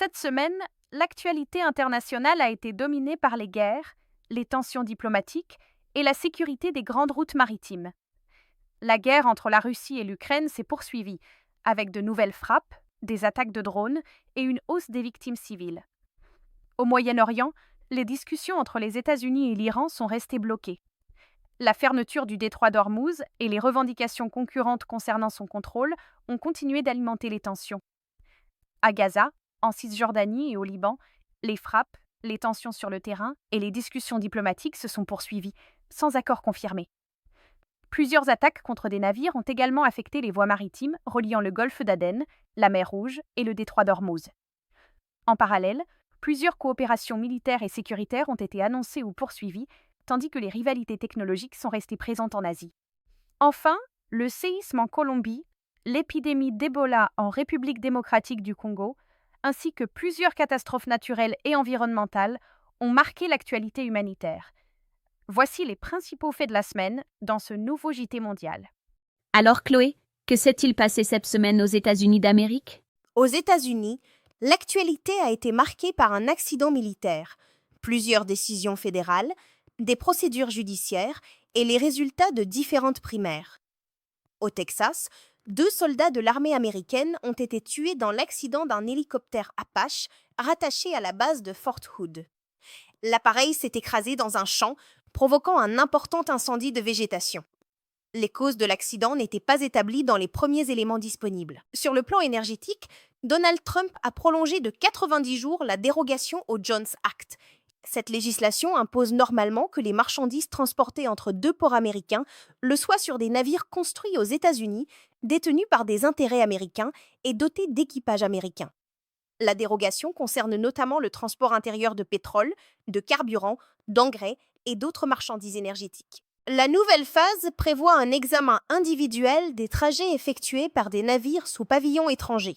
Cette semaine, l'actualité internationale a été dominée par les guerres, les tensions diplomatiques et la sécurité des grandes routes maritimes. La guerre entre la Russie et l'Ukraine s'est poursuivie, avec de nouvelles frappes, des attaques de drones et une hausse des victimes civiles. Au Moyen-Orient, les discussions entre les États-Unis et l'Iran sont restées bloquées. La fermeture du détroit d'Ormuz et les revendications concurrentes concernant son contrôle ont continué d'alimenter les tensions. À Gaza, en Cisjordanie et au Liban, les frappes, les tensions sur le terrain et les discussions diplomatiques se sont poursuivies, sans accord confirmé. Plusieurs attaques contre des navires ont également affecté les voies maritimes reliant le golfe d'Aden, la mer Rouge et le détroit d'Ormuz. En parallèle, plusieurs coopérations militaires et sécuritaires ont été annoncées ou poursuivies, tandis que les rivalités technologiques sont restées présentes en Asie. Enfin, le séisme en Colombie, l'épidémie d'Ebola en République démocratique du Congo, ainsi que plusieurs catastrophes naturelles et environnementales ont marqué l'actualité humanitaire. Voici les principaux faits de la semaine dans ce nouveau JT mondial. Alors Chloé, que s'est-il passé cette semaine aux États-Unis d'Amérique? Aux États-Unis, l'actualité a été marquée par un accident militaire, plusieurs décisions fédérales, des procédures judiciaires et les résultats de différentes primaires. Au Texas, 2 soldats de l'armée américaine ont été tués dans l'accident d'un hélicoptère Apache rattaché à la base de Fort Hood. L'appareil s'est écrasé dans un champ, provoquant un important incendie de végétation. Les causes de l'accident n'étaient pas établies dans les premiers éléments disponibles. Sur le plan énergétique, Donald Trump a prolongé de 90 jours la dérogation au Jones Act. Cette législation impose normalement que les marchandises transportées entre 2 ports américains le soient sur des navires construits aux États-Unis, détenus par des intérêts américains et dotés d'équipages américains. La dérogation concerne notamment le transport intérieur de pétrole, de carburant, d'engrais et d'autres marchandises énergétiques. La nouvelle phase prévoit un examen individuel des trajets effectués par des navires sous pavillon étranger.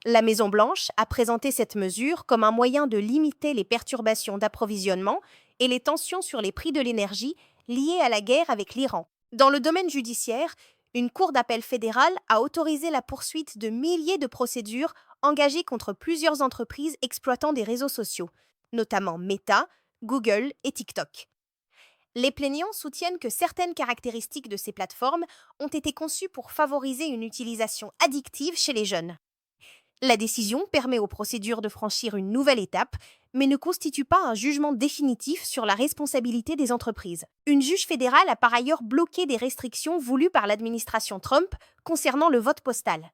La Maison-Blanche a présenté cette mesure comme un moyen de limiter les perturbations d'approvisionnement et les tensions sur les prix de l'énergie liées à la guerre avec l'Iran. Dans le domaine judiciaire, une cour d'appel fédérale a autorisé la poursuite de milliers de procédures engagées contre plusieurs entreprises exploitant des réseaux sociaux, notamment Meta, Google et TikTok. Les plaignants soutiennent que certaines caractéristiques de ces plateformes ont été conçues pour favoriser une utilisation addictive chez les jeunes. La décision permet aux procédures de franchir une nouvelle étape, mais ne constitue pas un jugement définitif sur la responsabilité des entreprises. Une juge fédérale a par ailleurs bloqué des restrictions voulues par l'administration Trump concernant le vote postal.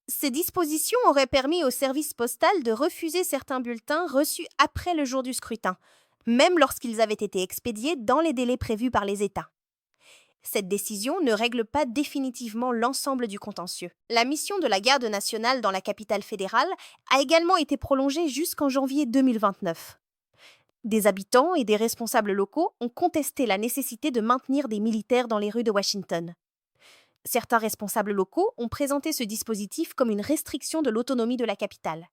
Ces dispositions auraient permis au service postal de refuser certains bulletins reçus après le jour du scrutin, même lorsqu'ils avaient été expédiés dans les délais prévus par les États. Cette décision ne règle pas définitivement l'ensemble du contentieux. La mission de la garde nationale dans la capitale fédérale a également été prolongée jusqu'en janvier 2029. Des habitants et des responsables locaux ont contesté la nécessité de maintenir des militaires dans les rues de Washington. Certains responsables locaux ont présenté ce dispositif comme une restriction de l'autonomie de la capitale.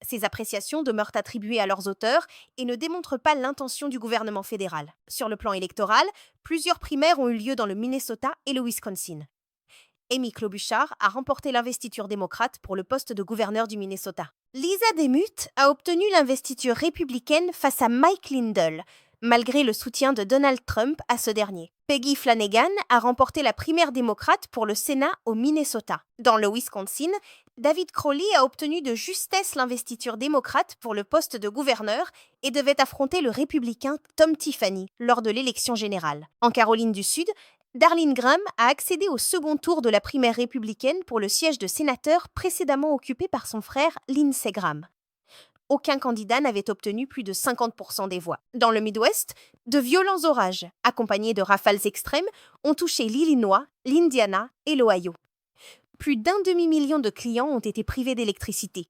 Ces appréciations demeurent attribuées à leurs auteurs et ne démontrent pas l'intention du gouvernement fédéral. Sur le plan électoral, plusieurs primaires ont eu lieu dans le Minnesota et le Wisconsin. Amy Klobuchar a remporté l'investiture démocrate pour le poste de gouverneur du Minnesota. Lisa Demuth a obtenu l'investiture républicaine face à Mike Lindell, malgré le soutien de Donald Trump à ce dernier. Peggy Flanagan a remporté la primaire démocrate pour le Sénat au Minnesota. Dans le Wisconsin, David Crowley a obtenu de justesse l'investiture démocrate pour le poste de gouverneur et devait affronter le républicain Tom Tiffany lors de l'élection générale. En Caroline du Sud, Darlene Graham a accédé au second tour de la primaire républicaine pour le siège de sénateur précédemment occupé par son frère Lindsey Graham. Aucun candidat n'avait obtenu plus de 50% des voix. Dans le Midwest, de violents orages, accompagnés de rafales extrêmes, ont touché l'Illinois, l'Indiana et l'Ohio. Plus d'1 demi-million de clients ont été privés d'électricité.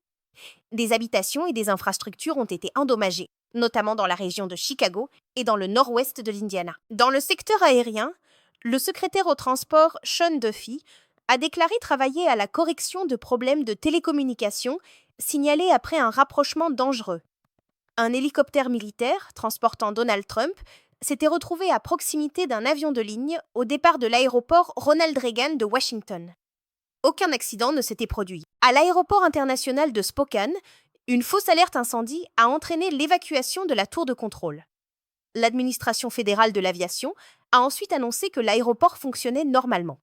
Des habitations et des infrastructures ont été endommagées, notamment dans la région de Chicago et dans le nord-ouest de l'Indiana. Dans le secteur aérien, le secrétaire au transport Sean Duffy a déclaré travailler à la correction de problèmes de télécommunications signalés après un rapprochement dangereux. Un hélicoptère militaire transportant Donald Trump s'était retrouvé à proximité d'un avion de ligne au départ de l'aéroport Ronald Reagan de Washington. Aucun accident ne s'était produit. À l'aéroport international de Spokane, Une fausse alerte incendie a entraîné l'évacuation de la tour de contrôle. L'administration fédérale de l'aviation a ensuite annoncé que l'aéroport fonctionnait normalement.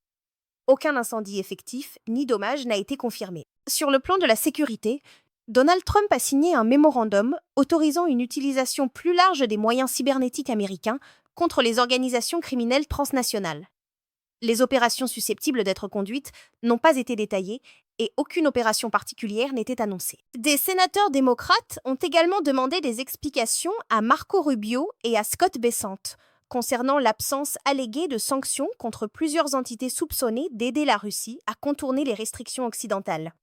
Aucun incendie effectif ni dommage n'a été confirmé. Sur le plan de la sécurité, Donald Trump a signé un mémorandum autorisant une utilisation plus large des moyens cybernétiques américains contre les organisations criminelles transnationales. Les opérations susceptibles d'être conduites n'ont pas été détaillées et aucune opération particulière n'était annoncée. Des sénateurs démocrates ont également demandé des explications à Marco Rubio et à Scott Bessent concernant l'absence alléguée de sanctions contre plusieurs entités soupçonnées d'aider la Russie à contourner les restrictions occidentales.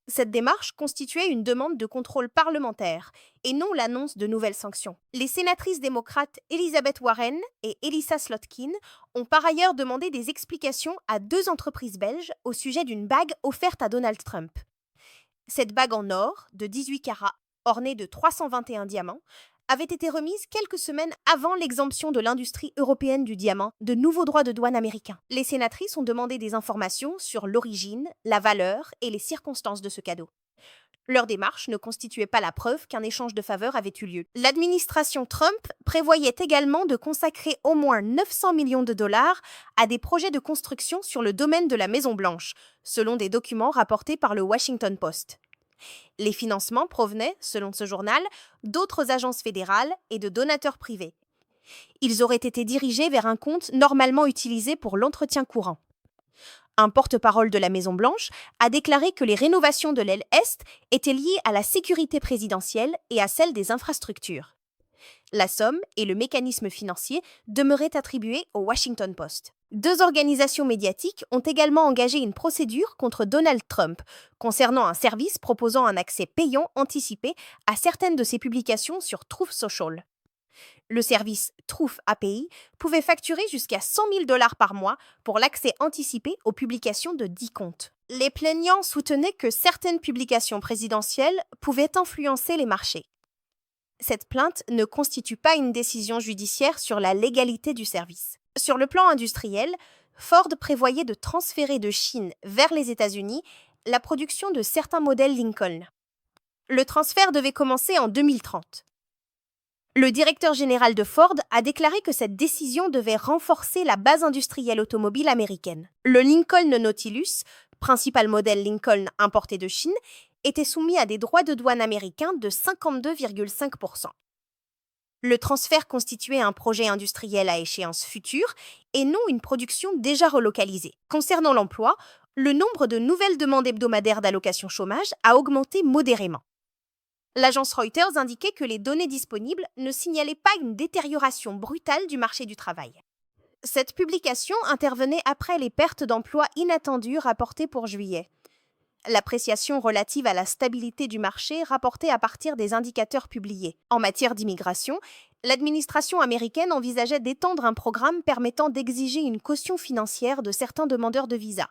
Cette démarche constituait une demande de contrôle parlementaire et non l'annonce de nouvelles sanctions. Les sénatrices démocrates Elizabeth Warren et Elissa Slotkin ont par ailleurs demandé des explications à 2 entreprises belges au sujet d'une bague offerte à Donald Trump. Cette bague en or, de 18 carats, ornée de 321 diamants, avait été remise quelques semaines avant l'exemption de l'industrie européenne du diamant de nouveaux droits de douane américains. Les sénatrices ont demandé des informations sur l'origine, la valeur et les circonstances de ce cadeau. Leur démarche ne constituait pas la preuve qu'un échange de faveurs avait eu lieu. L'administration Trump prévoyait également de consacrer au moins 900 millions de dollars à des projets de construction sur le domaine de la Maison-Blanche, selon des documents rapportés par le Washington Post. Les financements provenaient, selon ce journal, d'autres agences fédérales et de donateurs privés. Ils auraient été dirigés vers un compte normalement utilisé pour l'entretien courant. Un porte-parole de la Maison-Blanche a déclaré que les rénovations de l'aile Est étaient liées à la sécurité présidentielle et à celle des infrastructures. La somme et le mécanisme financier demeuraient attribués au Washington Post. 2 organisations médiatiques ont également engagé une procédure contre Donald Trump concernant un service proposant un accès payant anticipé à certaines de ses publications sur Truth Social. Le service Truth API pouvait facturer jusqu'à 100 000 $ par mois pour l'accès anticipé aux publications de 10 comptes. Les plaignants soutenaient que certaines publications présidentielles pouvaient influencer les marchés. Cette plainte ne constitue pas une décision judiciaire sur la légalité du service. Sur le plan industriel, Ford prévoyait de transférer de Chine vers les États-Unis la production de certains modèles Lincoln. Le transfert devait commencer en 2030. Le directeur général de Ford a déclaré que cette décision devait renforcer la base industrielle automobile américaine. Le Lincoln Nautilus, principal modèle Lincoln importé de Chine, était soumis à des droits de douane américains de 52,5%. Le transfert constituait un projet industriel à échéance future et non une production déjà relocalisée. Concernant l'emploi, le nombre de nouvelles demandes hebdomadaires d'allocation chômage a augmenté modérément. L'agence Reuters indiquait que les données disponibles ne signalaient pas une détérioration brutale du marché du travail. Cette publication intervenait après les pertes d'emplois inattendues rapportées pour juillet. L'appréciation relative à la stabilité du marché rapportée à partir des indicateurs publiés. En matière d'immigration, l'administration américaine envisageait d'étendre un programme permettant d'exiger une caution financière de certains demandeurs de visa.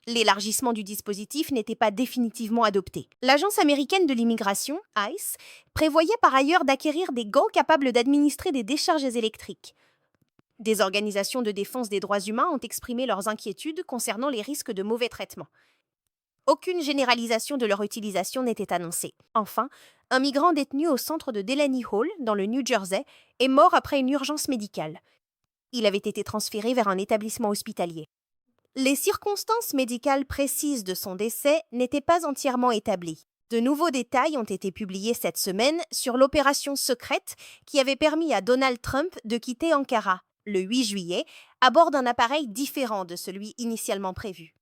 L'élargissement du dispositif n'était pas définitivement adopté. L'Agence américaine de l'immigration, ICE, prévoyait par ailleurs d'acquérir des gants capables d'administrer des décharges électriques. Des organisations de défense des droits humains ont exprimé leurs inquiétudes concernant les risques de mauvais traitements. Aucune généralisation de leur utilisation n'était annoncée. Enfin, un migrant détenu au centre de Delaney Hall, dans le New Jersey, est mort après une urgence médicale. Il avait été transféré vers un établissement hospitalier. Les circonstances médicales précises de son décès n'étaient pas entièrement établies. De nouveaux détails ont été publiés cette semaine sur l'opération secrète qui avait permis à Donald Trump de quitter Ankara, le 8 juillet, à bord d'un appareil différent de celui initialement prévu.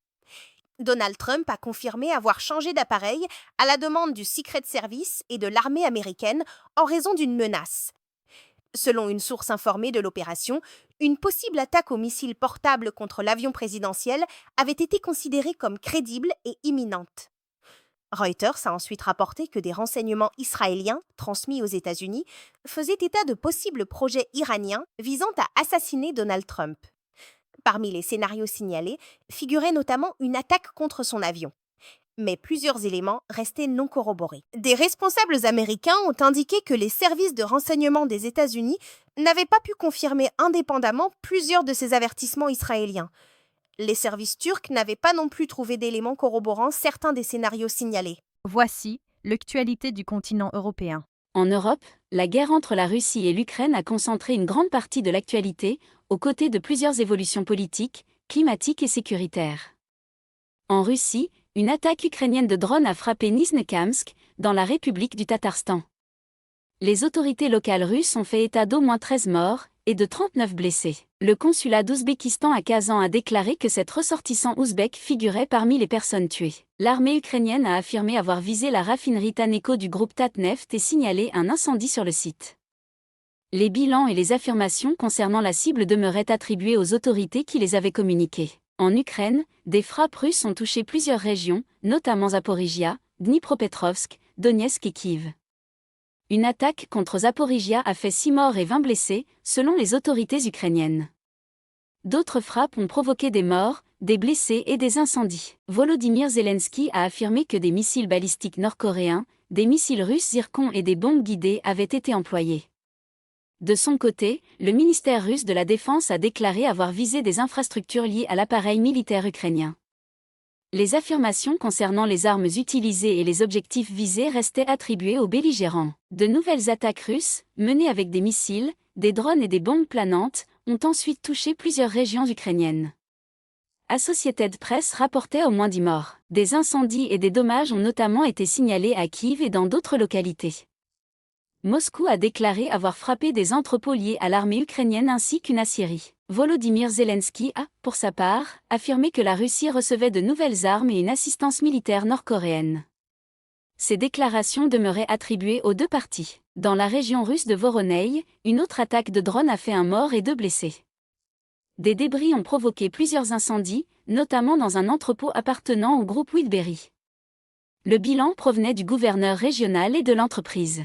Donald Trump a confirmé avoir changé d'appareil à la demande du Secret Service et de l'armée américaine en raison d'une menace. Selon une source informée de l'opération, une possible attaque au missile portable contre l'avion présidentiel avait été considérée comme crédible et imminente. Reuters a ensuite rapporté que des renseignements israéliens, transmis aux États-Unis, faisaient état de possibles projets iraniens visant à assassiner Donald Trump. Parmi les scénarios signalés figurait notamment une attaque contre son avion. Mais plusieurs éléments restaient non corroborés. Des responsables américains ont indiqué que les services de renseignement des États-Unis n'avaient pas pu confirmer indépendamment plusieurs de ces avertissements israéliens. Les services turcs n'avaient pas non plus trouvé d'éléments corroborant certains des scénarios signalés. Voici L'actualité du continent européen. En Europe, la guerre entre la Russie et l'Ukraine a concentré une grande partie de l'actualité, aux côtés de plusieurs évolutions politiques, climatiques et sécuritaires. En Russie, une attaque ukrainienne de drones a frappé Nizhnekamsk, dans la République du Tatarstan. Les autorités locales russes ont fait état d'au moins 13 morts et de 39 blessés. Le consulat d'Ouzbékistan à Kazan a déclaré que cet ressortissant ouzbek figurait parmi les personnes tuées. L'armée ukrainienne a affirmé avoir visé la raffinerie Taneco du groupe Tatneft et signalé un incendie sur le site. Les bilans et les affirmations concernant la cible demeuraient attribués aux autorités qui les avaient communiquées. En Ukraine, des frappes russes ont touché plusieurs régions, notamment Zaporijia, Dnipropetrovsk, Donetsk et Kiev. Une attaque contre Zaporijia a fait 6 morts et 20 blessés, selon les autorités ukrainiennes. D'autres frappes ont provoqué des morts, des blessés et des incendies. Volodymyr Zelensky a affirmé que des missiles balistiques nord-coréens, des missiles russes Zircon et des bombes guidées avaient été employés. De son côté, le ministère russe de la Défense a déclaré avoir visé des infrastructures liées à l'appareil militaire ukrainien. Les affirmations concernant les armes utilisées et les objectifs visés restaient attribuées aux belligérants. De nouvelles attaques russes, menées avec des missiles, des drones et des bombes planantes, ont ensuite touché plusieurs régions ukrainiennes. Associated Press rapportait au moins 10 morts. Des incendies et des dommages ont notamment été signalés à Kiev et dans d'autres localités. Moscou a déclaré avoir frappé des entrepôts liés à l'armée ukrainienne ainsi qu'une aciérie. Volodymyr Zelensky a, pour sa part, affirmé que la Russie recevait de nouvelles armes et une assistance militaire nord-coréenne. Ces déclarations demeuraient attribuées aux deux parties. Dans la région russe de Voronezh, une autre attaque de drone a fait un mort et 2 blessés. Des débris ont provoqué plusieurs incendies, notamment dans un entrepôt appartenant au groupe Whitberry. Le bilan provenait du gouverneur régional et de l'entreprise.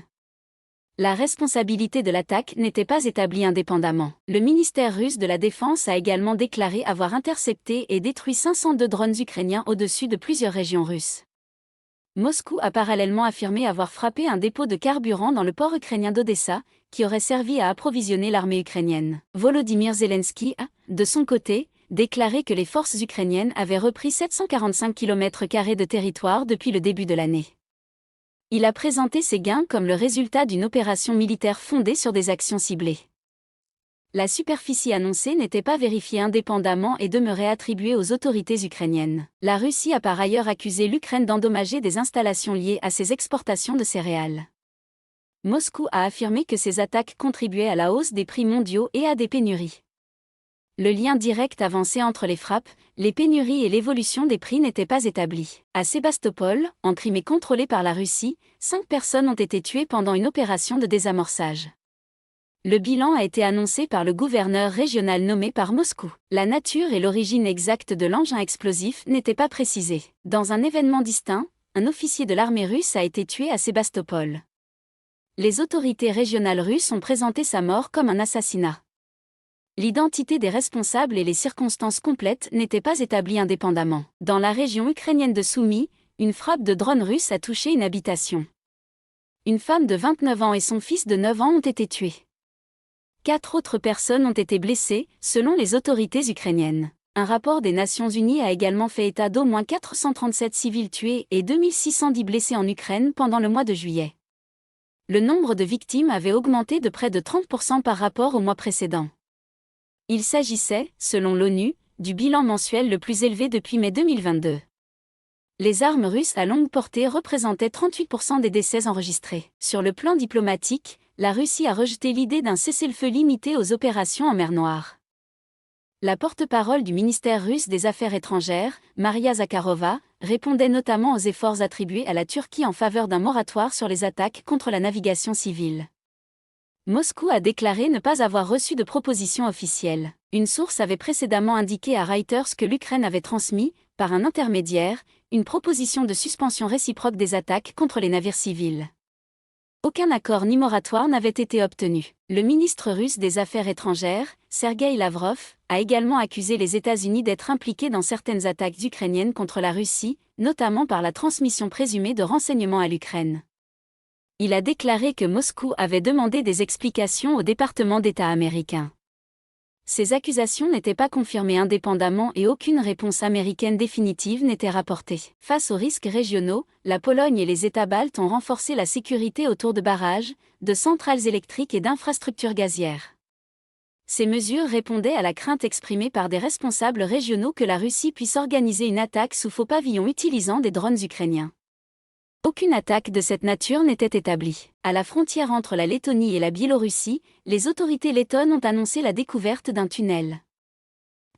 La responsabilité de l'attaque n'était pas établie indépendamment. Le ministère russe de la Défense a également déclaré avoir intercepté et détruit 502 drones ukrainiens au-dessus de plusieurs régions russes. Moscou a parallèlement affirmé avoir frappé un dépôt de carburant dans le port ukrainien d'Odessa, qui aurait servi à approvisionner l'armée ukrainienne. Volodymyr Zelensky a, de son côté, déclaré que les forces ukrainiennes avaient repris 745 km² de territoire depuis le début de l'année. Il a présenté ces gains comme le résultat d'une opération militaire fondée sur des actions ciblées. La superficie annoncée n'était pas vérifiée indépendamment et demeurait attribuée aux autorités ukrainiennes. La Russie a par ailleurs accusé l'Ukraine d'endommager des installations liées à ses exportations de céréales. Moscou a affirmé que ces attaques contribuaient à la hausse des prix mondiaux et à des pénuries. Le lien direct avancé entre les frappes, les pénuries et l'évolution des prix n'était pas établi. À Sébastopol, en Crimée contrôlée par la Russie, 5 personnes ont été tuées pendant une opération de désamorçage. Le bilan a été annoncé par le gouverneur régional nommé par Moscou. La nature et l'origine exacte de l'engin explosif n'étaient pas précisées. Dans un événement distinct, un officier de l'armée russe a été tué à Sébastopol. Les autorités régionales russes ont présenté sa mort comme un assassinat. L'identité des responsables et les circonstances complètes n'étaient pas établies indépendamment. Dans la région ukrainienne de Soumy, une frappe de drone russe a touché une habitation. Une femme de 29 ans et son fils de 9 ans ont été tués. 4 autres personnes ont été blessées, selon les autorités ukrainiennes. Un rapport des Nations Unies a également fait état d'au moins 437 civils tués et 2610 blessés en Ukraine pendant le mois de juillet. Le nombre de victimes avait augmenté de près de 30% par rapport au mois précédent. Il s'agissait, selon l'ONU, du bilan mensuel le plus élevé depuis mai 2022. Les armes russes à longue portée représentaient 38% des décès enregistrés. Sur le plan diplomatique, la Russie a rejeté l'idée d'un cessez-le-feu limité aux opérations en mer Noire. La porte-parole du ministère russe des Affaires étrangères, Maria Zakharova, répondait notamment aux efforts attribués à la Turquie en faveur d'un moratoire sur les attaques contre la navigation civile. Moscou a déclaré ne pas avoir reçu de proposition officielle. Une source avait précédemment indiqué à Reuters que l'Ukraine avait transmis, par un intermédiaire, une proposition de suspension réciproque des attaques contre les navires civils. Aucun accord ni moratoire n'avait été obtenu. Le ministre russe des Affaires étrangères, Sergueï Lavrov, a également accusé les États-Unis d'être impliqués dans certaines attaques ukrainiennes contre la Russie, notamment par la transmission présumée de renseignements à l'Ukraine. Il a déclaré que Moscou avait demandé des explications au département d'État américain. Ces accusations n'étaient pas confirmées indépendamment et aucune réponse américaine définitive n'était rapportée. Face aux risques régionaux, la Pologne et les États baltes ont renforcé la sécurité autour de barrages, de centrales électriques et d'infrastructures gazières. Ces mesures répondaient à la crainte exprimée par des responsables régionaux que la Russie puisse organiser une attaque sous faux pavillon utilisant des drones ukrainiens. Aucune attaque de cette nature n'était établie. À la frontière entre la Lettonie et la Biélorussie, les autorités lettonnes ont annoncé la découverte d'un tunnel.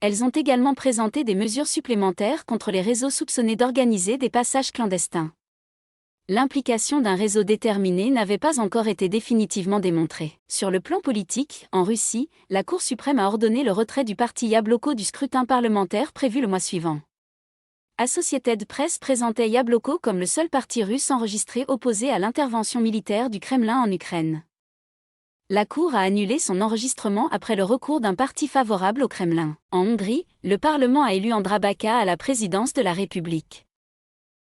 Elles ont également présenté des mesures supplémentaires contre les réseaux soupçonnés d'organiser des passages clandestins. L'implication d'un réseau déterminé n'avait pas encore été définitivement démontrée. Sur le plan politique, en Russie, la Cour suprême a ordonné le retrait du parti Yabloko du scrutin parlementaire prévu le mois suivant. Associated Press présentait Yabloko comme le seul parti russe enregistré opposé à l'intervention militaire du Kremlin en Ukraine. La Cour a annulé son enregistrement après le recours d'un parti favorable au Kremlin. En Hongrie, le Parlement a élu András Baka à la présidence de la République.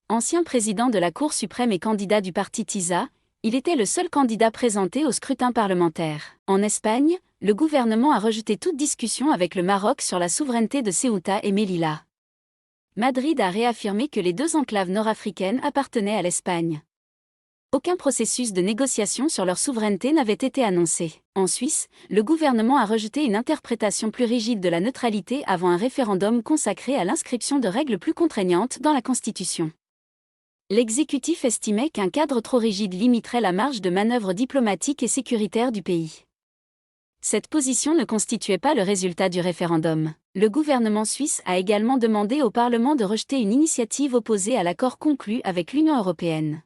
Ancien président de la Cour suprême et candidat du parti TISA, il était le seul candidat présenté au scrutin parlementaire. En Espagne, le gouvernement a rejeté toute discussion avec le Maroc sur la souveraineté de Ceuta et Melilla. Madrid a réaffirmé que les deux enclaves nord-africaines appartenaient à l'Espagne. Aucun processus de négociation sur leur souveraineté n'avait été annoncé. En Suisse, le gouvernement a rejeté une interprétation plus rigide de la neutralité avant un référendum consacré à l'inscription de règles plus contraignantes dans la Constitution. L'exécutif estimait qu'un cadre trop rigide limiterait la marge de manœuvre diplomatique et sécuritaire du pays. Cette position ne constituait pas le résultat du référendum. Le gouvernement suisse a également demandé au Parlement de rejeter une initiative opposée à l'accord conclu avec l'Union européenne.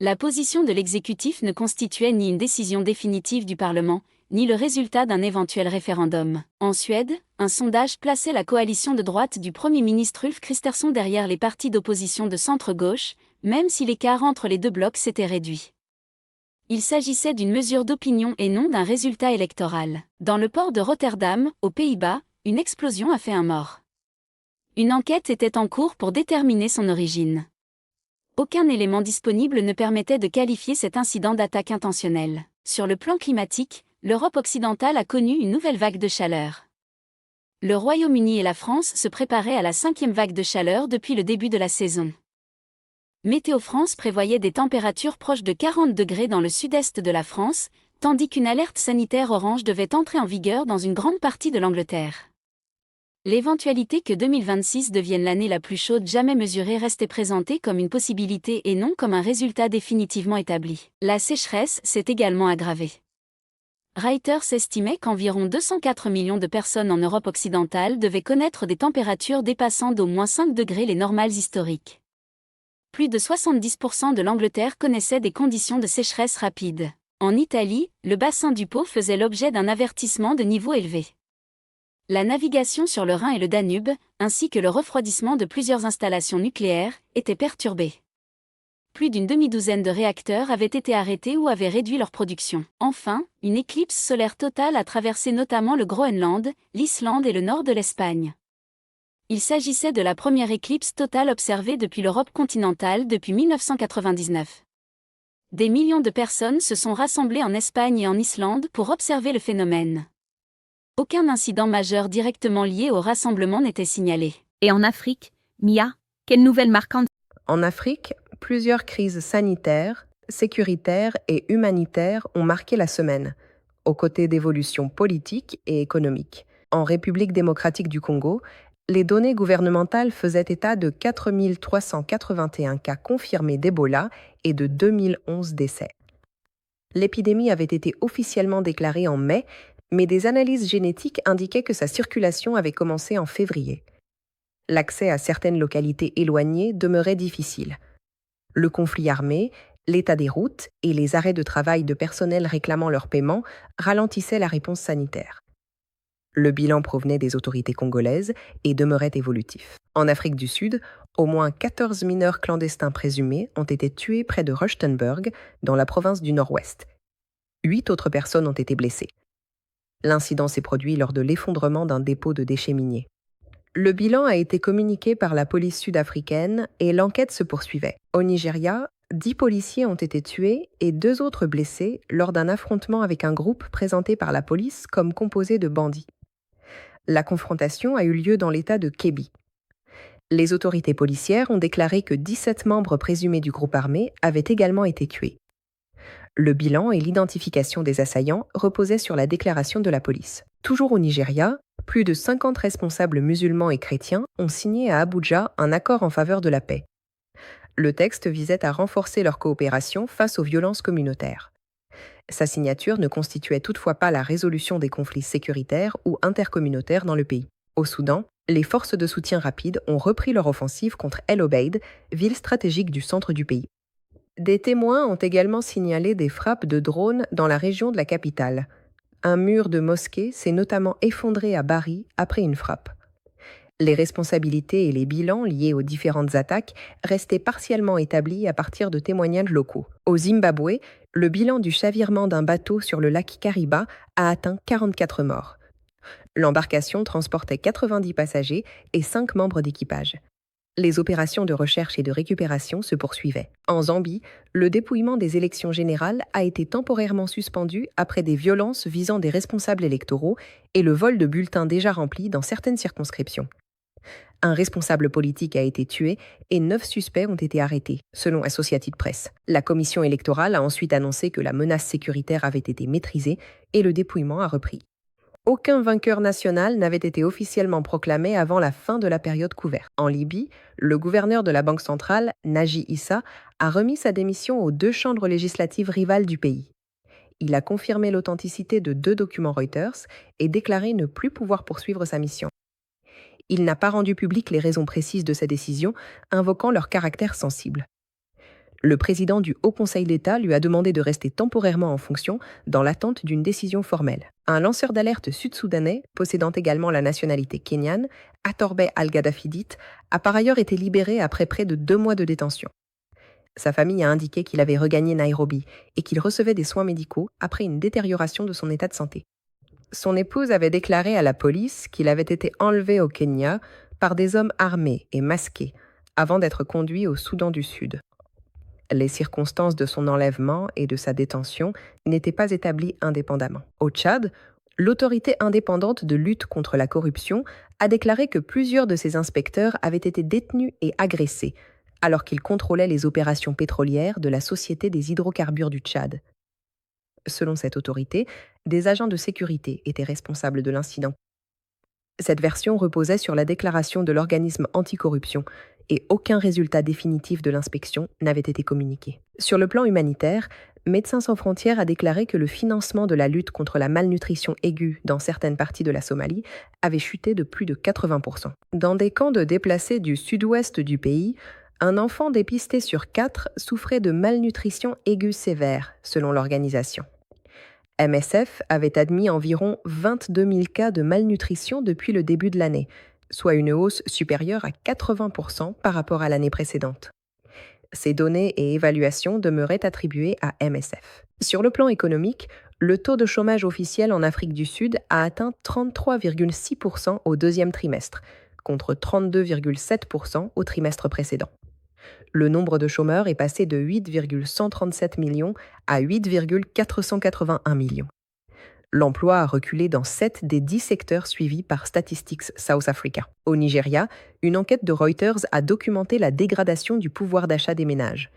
La position de l'exécutif ne constituait ni une décision définitive du Parlement, ni le résultat d'un éventuel référendum. En Suède, un sondage plaçait la coalition de droite du Premier ministre Ulf Kristersson derrière les partis d'opposition de centre-gauche, même si l'écart entre les deux blocs s'était réduit. Il s'agissait d'une mesure d'opinion et non d'un résultat électoral. Dans le port de Rotterdam, aux Pays-Bas, une explosion a fait un mort. Une enquête était en cours pour déterminer son origine. Aucun élément disponible ne permettait de qualifier cet incident d'attaque intentionnelle. Sur le plan climatique, l'Europe occidentale a connu une nouvelle vague de chaleur. Le Royaume-Uni et la France se préparaient à la 5e vague de chaleur depuis le début de la saison. Météo France prévoyait des températures proches de 40 degrés dans le sud-est de la France, tandis qu'une alerte sanitaire orange devait entrer en vigueur dans une grande partie de l'Angleterre. L'éventualité que 2026 devienne l'année la plus chaude jamais mesurée restait présentée comme une possibilité et non comme un résultat définitivement établi. La sécheresse s'est également aggravée. Reuters estimait qu'environ 204 millions de personnes en Europe occidentale devaient connaître des températures dépassant d'au moins 5 degrés les normales historiques. Plus de 70% de l'Angleterre connaissait des conditions de sécheresse rapide. En Italie, le bassin du Pô faisait l'objet d'un avertissement de niveau élevé. La navigation sur le Rhin et le Danube, ainsi que le refroidissement de plusieurs installations nucléaires, étaient perturbés. Plus d'une demi-douzaine de réacteurs avaient été arrêtés ou avaient réduit leur production. Enfin, une éclipse solaire totale a traversé notamment le Groenland, l'Islande et le nord de l'Espagne. Il s'agissait de la première éclipse totale observée depuis l'Europe continentale depuis 1999. Des millions de personnes se sont rassemblées en Espagne et en Islande pour observer le phénomène. Aucun incident majeur directement lié au rassemblement n'était signalé. Et en Afrique, Mia, quelle nouvelle marquante? En Afrique, plusieurs crises sanitaires, sécuritaires et humanitaires ont marqué la semaine, aux côtés d'évolutions politiques et économiques. En République démocratique du Congo, les données gouvernementales faisaient état de 4 381 cas confirmés d'Ebola et de 2011 décès. L'épidémie avait été officiellement déclarée en mai, mais des analyses génétiques indiquaient que sa circulation avait commencé en février. L'accès à certaines localités éloignées demeurait difficile. Le conflit armé, l'état des routes et les arrêts de travail de personnel réclamant leur paiement ralentissaient la réponse sanitaire. Le bilan provenait des autorités congolaises et demeurait évolutif. En Afrique du Sud, au moins 14 mineurs clandestins présumés ont été tués près de Rustenburg, dans la province du Nord-Ouest. 8 autres personnes ont été blessées. L'incident s'est produit lors de l'effondrement d'un dépôt de déchets miniers. Le bilan a été communiqué par la police sud-africaine et l'enquête se poursuivait. Au Nigeria, 10 policiers ont été tués et 2 autres blessés lors d'un affrontement avec un groupe présenté par la police comme composé de bandits. La confrontation a eu lieu dans l'État de Kebbi. Les autorités policières ont déclaré que 17 membres présumés du groupe armé avaient également été tués. Le bilan et l'identification des assaillants reposaient sur la déclaration de la police. Toujours au Nigeria, plus de 50 responsables musulmans et chrétiens ont signé à Abuja un accord en faveur de la paix. Le texte visait à renforcer leur coopération face aux violences communautaires. Sa signature ne constituait toutefois pas la résolution des conflits sécuritaires ou intercommunautaires dans le pays. Au Soudan, les forces de soutien rapide ont repris leur offensive contre El Obeid, ville stratégique du centre du pays. Des témoins ont également signalé des frappes de drones dans la région de la capitale. Un mur de mosquée s'est notamment effondré à Bari après une frappe. Les responsabilités et les bilans liés aux différentes attaques restaient partiellement établis à partir de témoignages locaux. Au Zimbabwe, le bilan du chavirement d'un bateau sur le lac Kariba a atteint 44 morts. L'embarcation transportait 90 passagers et 5 membres d'équipage. Les opérations de recherche et de récupération se poursuivaient. En Zambie, le dépouillement des élections générales a été temporairement suspendu après des violences visant des responsables électoraux et le vol de bulletins déjà remplis dans certaines circonscriptions. Un responsable politique a été tué et 9 suspects ont été arrêtés, selon Associated Press. La commission électorale a ensuite annoncé que la menace sécuritaire avait été maîtrisée et le dépouillement a repris. Aucun vainqueur national n'avait été officiellement proclamé avant la fin de la période couverte. En Libye, le gouverneur de la Banque centrale, Naji Issa, a remis sa démission aux 2 chambres législatives rivales du pays. Il a confirmé l'authenticité de 2 documents Reuters et déclaré ne plus pouvoir poursuivre sa mission. Il n'a pas rendu publiques les raisons précises de sa décision, invoquant leur caractère sensible. Le président du Haut Conseil d'État lui a demandé de rester temporairement en fonction dans l'attente d'une décision formelle. Un lanceur d'alerte sud-soudanais, possédant également la nationalité kenyane, Atorbeh Al-Gaddafidit, a par ailleurs été libéré après près de 2 mois de détention. Sa famille a indiqué qu'il avait regagné Nairobi et qu'il recevait des soins médicaux après une détérioration de son état de santé. Son épouse avait déclaré à la police qu'il avait été enlevé au Kenya par des hommes armés et masqués avant d'être conduit au Soudan du Sud. Les circonstances de son enlèvement et de sa détention n'étaient pas établies indépendamment. Au Tchad, l'autorité indépendante de lutte contre la corruption a déclaré que plusieurs de ses inspecteurs avaient été détenus et agressés, alors qu'ils contrôlaient les opérations pétrolières de la Société des hydrocarbures du Tchad. Selon cette autorité, des agents de sécurité étaient responsables de l'incident. Cette version reposait sur la déclaration de l'organisme anticorruption et aucun résultat définitif de l'inspection n'avait été communiqué. Sur le plan humanitaire, Médecins sans frontières a déclaré que le financement de la lutte contre la malnutrition aiguë dans certaines parties de la Somalie avait chuté de plus de 80%. Dans des camps de déplacés du sud-ouest du pays, un enfant dépisté sur 4 souffrait de malnutrition aiguë sévère, selon l'organisation. MSF avait admis environ 22 000 cas de malnutrition depuis le début de l'année, soit une hausse supérieure à 80% par rapport à l'année précédente. Ces données et évaluations demeuraient attribuées à MSF. Sur le plan économique, le taux de chômage officiel en Afrique du Sud a atteint 33,6% au 2e trimestre, contre 32,7% au trimestre précédent. Le nombre de chômeurs est passé de 8,137 millions à 8,481 millions. L'emploi a reculé dans 7 des 10 secteurs suivis par Statistics South Africa. Au Nigeria, une enquête de Reuters a documenté la dégradation du pouvoir d'achat des ménages.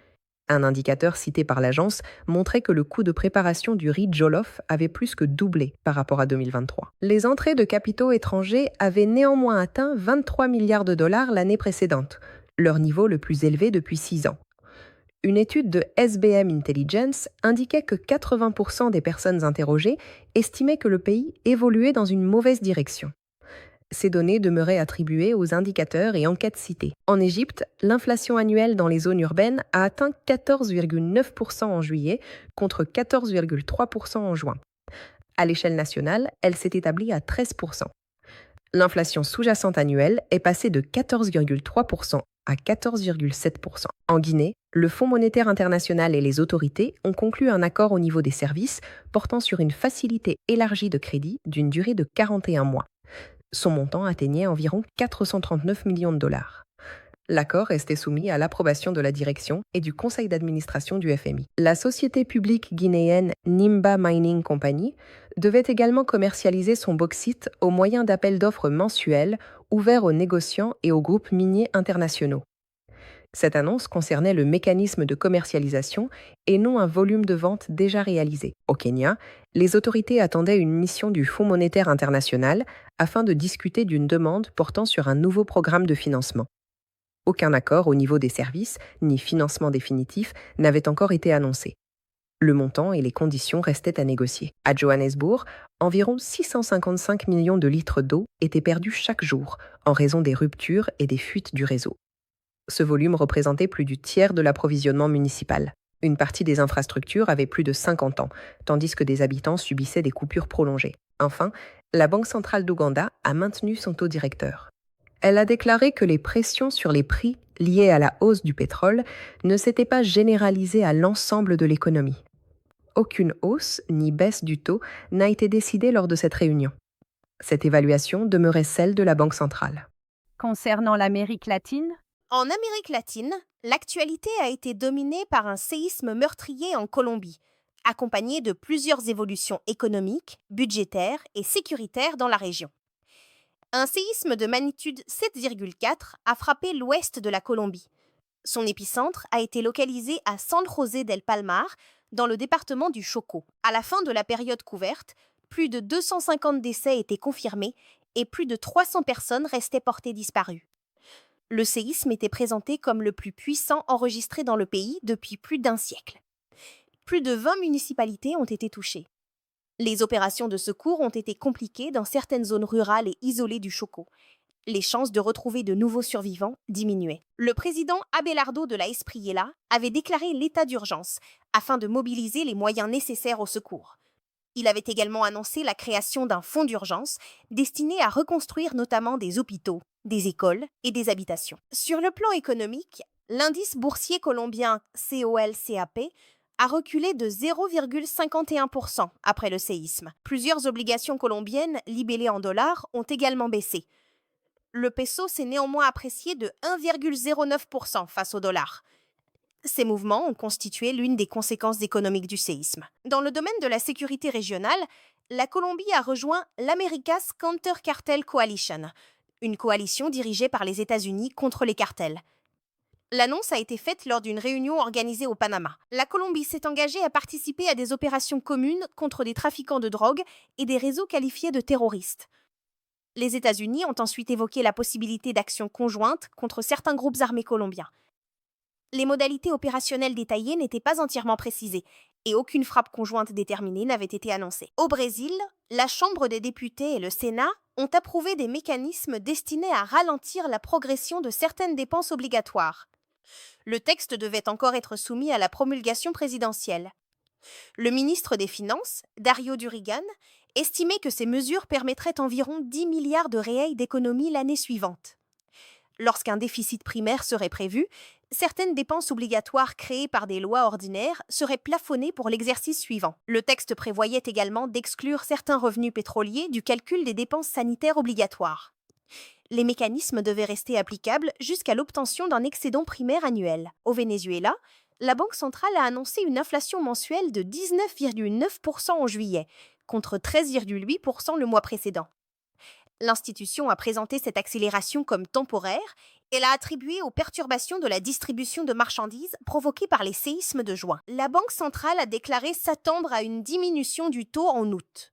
Un indicateur cité par l'agence montrait que le coût de préparation du riz jollof avait plus que doublé par rapport à 2023. Les entrées de capitaux étrangers avaient néanmoins atteint 23 milliards de dollars l'année précédente, leur niveau le plus élevé depuis 6 ans. Une étude de SBM Intelligence indiquait que 80% des personnes interrogées estimaient que le pays évoluait dans une mauvaise direction. Ces données demeuraient attribuées aux indicateurs et enquêtes cités. En Égypte, l'inflation annuelle dans les zones urbaines a atteint 14,9% en juillet contre 14,3% en juin. À l'échelle nationale, elle s'est établie à 13%. L'inflation sous-jacente annuelle est passée de 14,3% à 14,7%. En Guinée, le Fonds monétaire international et les autorités ont conclu un accord au niveau des services portant sur une facilité élargie de crédit d'une durée de 41 mois. Son montant atteignait environ 439 millions de dollars. L'accord restait soumis à l'approbation de la direction et du conseil d'administration du FMI. La société publique guinéenne Nimba Mining Company devait également commercialiser son bauxite au moyen d'appels d'offres mensuels ouverts aux négociants et aux groupes miniers internationaux. Cette annonce concernait le mécanisme de commercialisation et non un volume de vente déjà réalisé. Au Kenya, les autorités attendaient une mission du Fonds monétaire international afin de discuter d'une demande portant sur un nouveau programme de financement. Aucun accord au niveau des services, ni financement définitif, n'avait encore été annoncé. Le montant et les conditions restaient à négocier. À Johannesburg, environ 655 millions de litres d'eau étaient perdus chaque jour en raison des ruptures et des fuites du réseau. Ce volume représentait plus du tiers de l'approvisionnement municipal. Une partie des infrastructures avait plus de 50 ans, tandis que des habitants subissaient des coupures prolongées. Enfin, la Banque centrale d'Ouganda a maintenu son taux directeur. Elle a déclaré que les pressions sur les prix liées à la hausse du pétrole ne s'étaient pas généralisées à l'ensemble de l'économie. Aucune hausse ni baisse du taux n'a été décidée lors de cette réunion. Cette évaluation demeurait celle de la Banque centrale. Concernant l'Amérique latine, En Amérique latine, l'actualité a été dominée par un séisme meurtrier en Colombie, accompagné de plusieurs évolutions économiques, budgétaires et sécuritaires dans la région. Un séisme de magnitude 7,4 a frappé l'ouest de la Colombie. Son épicentre a été localisé à San José del Palmar, dans le département du Chocó. À la fin de la période couverte, plus de 250 décès étaient confirmés et plus de 300 personnes restaient portées disparues. Le séisme était présenté comme le plus puissant enregistré dans le pays depuis plus d'un siècle. Plus de 20 municipalités ont été touchées. Les opérations de secours ont été compliquées dans certaines zones rurales et isolées du Chocó. Les chances de retrouver de nouveaux survivants diminuaient. Le président Abelardo de la Espriella avait déclaré l'état d'urgence afin de mobiliser les moyens nécessaires au secours. Il avait également annoncé la création d'un fonds d'urgence destiné à reconstruire notamment des hôpitaux, des écoles et des habitations. Sur le plan économique, l'indice boursier colombien COLCAP a reculé de 0,51% après le séisme. Plusieurs obligations colombiennes libellées en dollars ont également baissé. Le peso s'est néanmoins apprécié de 1,09% face au dollar. Ces mouvements ont constitué l'une des conséquences économiques du séisme. Dans le domaine de la sécurité régionale, la Colombie a rejoint l'America's Counter-Cartel Coalition, une coalition dirigée par les États-Unis contre les cartels. L'annonce a été faite lors d'une réunion organisée au Panama. La Colombie s'est engagée à participer à des opérations communes contre des trafiquants de drogue et des réseaux qualifiés de terroristes. Les États-Unis ont ensuite évoqué la possibilité d'actions conjointes contre certains groupes armés colombiens. Les modalités opérationnelles détaillées n'étaient pas entièrement précisées et aucune frappe conjointe déterminée n'avait été annoncée. Au Brésil, la Chambre des députés et le Sénat ont approuvé des mécanismes destinés à ralentir la progression de certaines dépenses obligatoires. Le texte devait encore être soumis à la promulgation présidentielle. Le ministre des Finances, Dario Durigan, estimait que ces mesures permettraient environ 10 milliards de reais d'économies l'année suivante. Lorsqu'un déficit primaire serait prévu, certaines dépenses obligatoires créées par des lois ordinaires seraient plafonnées pour l'exercice suivant. Le texte prévoyait également d'exclure certains revenus pétroliers du calcul des dépenses sanitaires obligatoires. Les mécanismes devaient rester applicables jusqu'à l'obtention d'un excédent primaire annuel. Au Venezuela, la Banque centrale a annoncé une inflation mensuelle de 19,9% en juillet, contre 13,8% le mois précédent. L'institution a présenté cette accélération comme temporaire et l'a attribuée aux perturbations de la distribution de marchandises provoquées par les séismes de juin. La Banque centrale a déclaré s'attendre à une diminution du taux en août.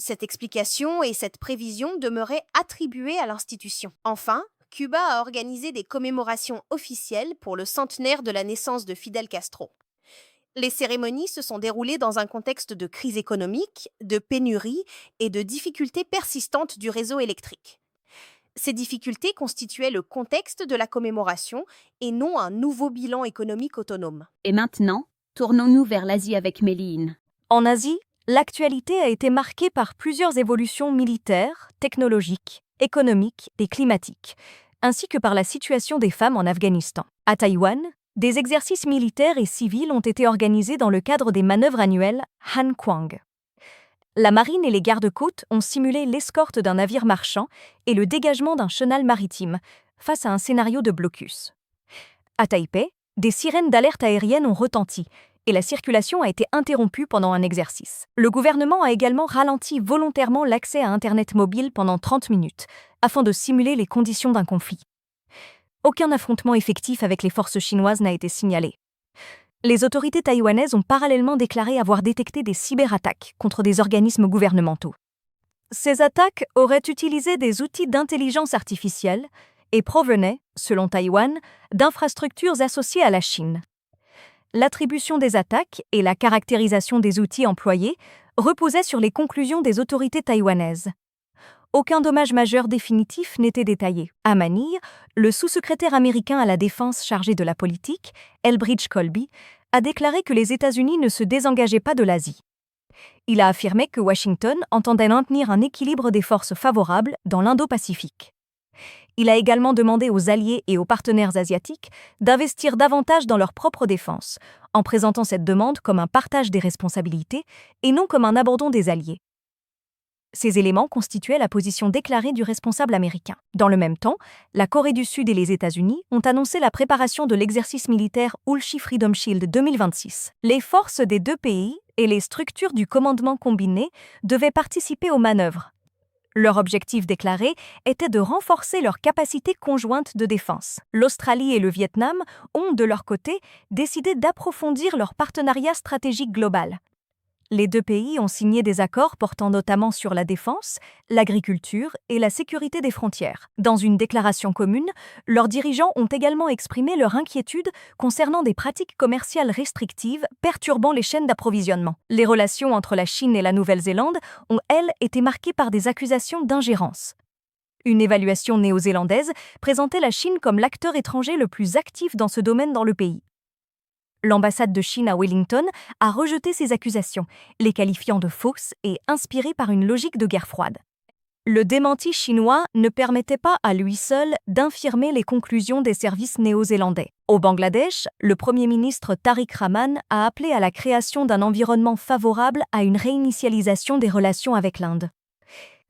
Cette explication et cette prévision demeuraient attribuées à l'institution. Enfin, Cuba a organisé des commémorations officielles pour le centenaire de la naissance de Fidel Castro. Les cérémonies se sont déroulées dans un contexte de crise économique, de pénurie et de difficultés persistantes du réseau électrique. Ces difficultés constituaient le contexte de la commémoration et non un nouveau bilan économique autonome. Et maintenant, tournons-nous vers l'Asie avec Méline. En Asie, l'actualité a été marquée par plusieurs évolutions militaires, technologiques, économiques et climatiques, ainsi que par la situation des femmes en Afghanistan. À Taïwan, des exercices militaires et civils ont été organisés dans le cadre des manœuvres annuelles Han Kuang. La marine et les gardes-côtes ont simulé l'escorte d'un navire marchand et le dégagement d'un chenal maritime, face à un scénario de blocus. À Taipei, des sirènes d'alerte aérienne ont retenti et la circulation a été interrompue pendant un exercice. Le gouvernement a également ralenti volontairement l'accès à Internet mobile pendant 30 minutes, afin de simuler les conditions d'un conflit. Aucun affrontement effectif avec les forces chinoises n'a été signalé. Les autorités taïwanaises ont parallèlement déclaré avoir détecté des cyberattaques contre des organismes gouvernementaux. Ces attaques auraient utilisé des outils d'intelligence artificielle et provenaient, selon Taïwan, d'infrastructures associées à la Chine. L'attribution des attaques et la caractérisation des outils employés reposaient sur les conclusions des autorités taïwanaises. Aucun dommage majeur définitif n'était détaillé. À Manille, le sous-secrétaire américain à la Défense chargé de la politique, Elbridge Colby, a déclaré que les États-Unis ne se désengageaient pas de l'Asie. Il a affirmé que Washington entendait maintenir un équilibre des forces favorables dans l'Indo-Pacifique. Il a également demandé aux alliés et aux partenaires asiatiques d'investir davantage dans leur propre défense, en présentant cette demande comme un partage des responsabilités et non comme un abandon des alliés. Ces éléments constituaient la position déclarée du responsable américain. Dans le même temps, la Corée du Sud et les États-Unis ont annoncé la préparation de l'exercice militaire Ulchi Freedom Shield 2026. Les forces des deux pays et les structures du commandement combiné devaient participer aux manœuvres. Leur objectif déclaré était de renforcer leurs capacités conjointes de défense. L'Australie et le Vietnam ont, de leur côté, décidé d'approfondir leur partenariat stratégique global. Les deux pays ont signé des accords portant notamment sur la défense, l'agriculture et la sécurité des frontières. Dans une déclaration commune, leurs dirigeants ont également exprimé leur inquiétude concernant des pratiques commerciales restrictives perturbant les chaînes d'approvisionnement. Les relations entre la Chine et la Nouvelle-Zélande ont, elles, été marquées par des accusations d'ingérence. Une évaluation néo-zélandaise présentait la Chine comme l'acteur étranger le plus actif dans ce domaine dans le pays. L'ambassade de Chine à Wellington a rejeté ces accusations, les qualifiant de fausses et inspirées par une logique de guerre froide. Le démenti chinois ne permettait pas à lui seul d'infirmer les conclusions des services néo-zélandais. Au Bangladesh, le Premier ministre Tariq Rahman a appelé à la création d'un environnement favorable à une réinitialisation des relations avec l'Inde.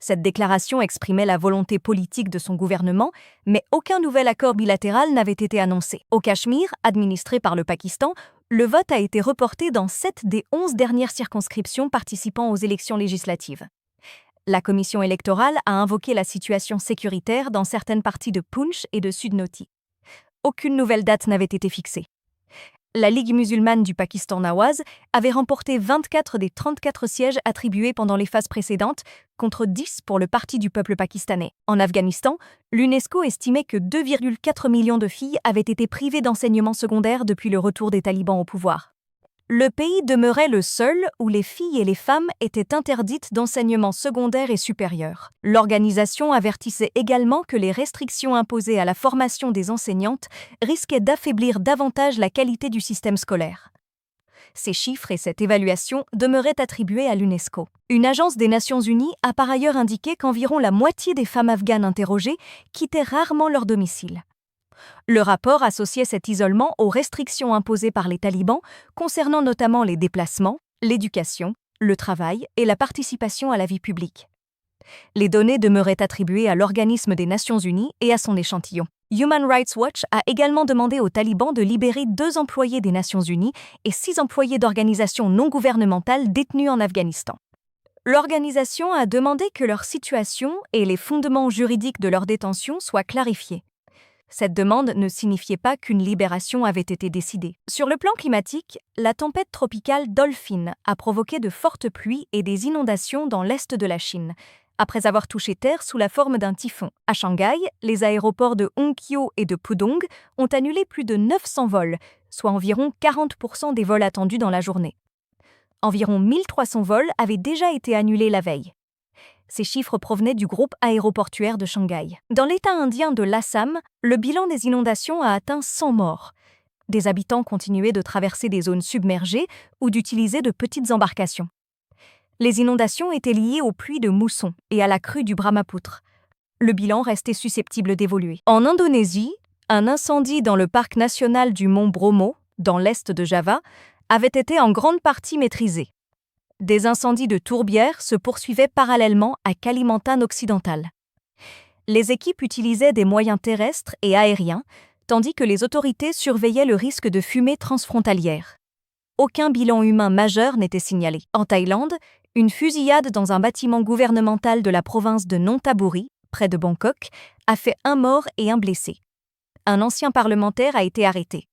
Cette déclaration exprimait la volonté politique de son gouvernement, mais aucun nouvel accord bilatéral n'avait été annoncé. Au Cachemire, administré par le Pakistan, le vote a été reporté dans 7 des 11 dernières circonscriptions participant aux élections législatives. La commission électorale a invoqué la situation sécuritaire dans certaines parties de Poonch et de Sudnoti. Aucune nouvelle date n'avait été fixée. La Ligue musulmane du Pakistan Nawaz avait remporté 24 des 34 sièges attribués pendant les phases précédentes, contre 10 pour le Parti du peuple pakistanais. En Afghanistan, l'UNESCO estimait que 2,4 millions de filles avaient été privées d'enseignement secondaire depuis le retour des talibans au pouvoir. Le pays demeurait le seul où les filles et les femmes étaient interdites d'enseignement secondaire et supérieur. L'organisation avertissait également que les restrictions imposées à la formation des enseignantes risquaient d'affaiblir davantage la qualité du système scolaire. Ces chiffres et cette évaluation demeuraient attribués à l'UNESCO. Une agence des Nations Unies a par ailleurs indiqué qu'environ la moitié des femmes afghanes interrogées quittaient rarement leur domicile. Le rapport associait cet isolement aux restrictions imposées par les talibans concernant notamment les déplacements, l'éducation, le travail et la participation à la vie publique. Les données demeuraient attribuées à l'Organisme des Nations Unies et à son échantillon. Human Rights Watch a également demandé aux talibans de libérer 2 employés des Nations Unies et 6 employés d'organisations non gouvernementales détenus en Afghanistan. L'organisation a demandé que leur situation et les fondements juridiques de leur détention soient clarifiés. Cette demande ne signifiait pas qu'une libération avait été décidée. Sur le plan climatique, la tempête tropicale Dolphin a provoqué de fortes pluies et des inondations dans l'est de la Chine, après avoir touché terre sous la forme d'un typhon. À Shanghai, les aéroports de Hongqiao et de Pudong ont annulé plus de 900 vols, soit environ 40% des vols attendus dans la journée. Environ 1300 vols avaient déjà été annulés la veille. Ces chiffres provenaient du groupe aéroportuaire de Shanghai. Dans l'État indien de l'Assam, le bilan des inondations a atteint 100 morts. Des habitants continuaient de traverser des zones submergées ou d'utiliser de petites embarcations. Les inondations étaient liées aux pluies de mousson et à la crue du Brahmapoutre. Le bilan restait susceptible d'évoluer. En Indonésie, un incendie dans le parc national du mont Bromo, dans l'est de Java, avait été en grande partie maîtrisé. Des incendies de tourbières se poursuivaient parallèlement à Kalimantan occidental. Les équipes utilisaient des moyens terrestres et aériens, tandis que les autorités surveillaient le risque de fumée transfrontalière. Aucun bilan humain majeur n'était signalé. En Thaïlande, une fusillade dans un bâtiment gouvernemental de la province de Nonthaburi, près de Bangkok, a fait un mort et un blessé. Un ancien parlementaire a été arrêté.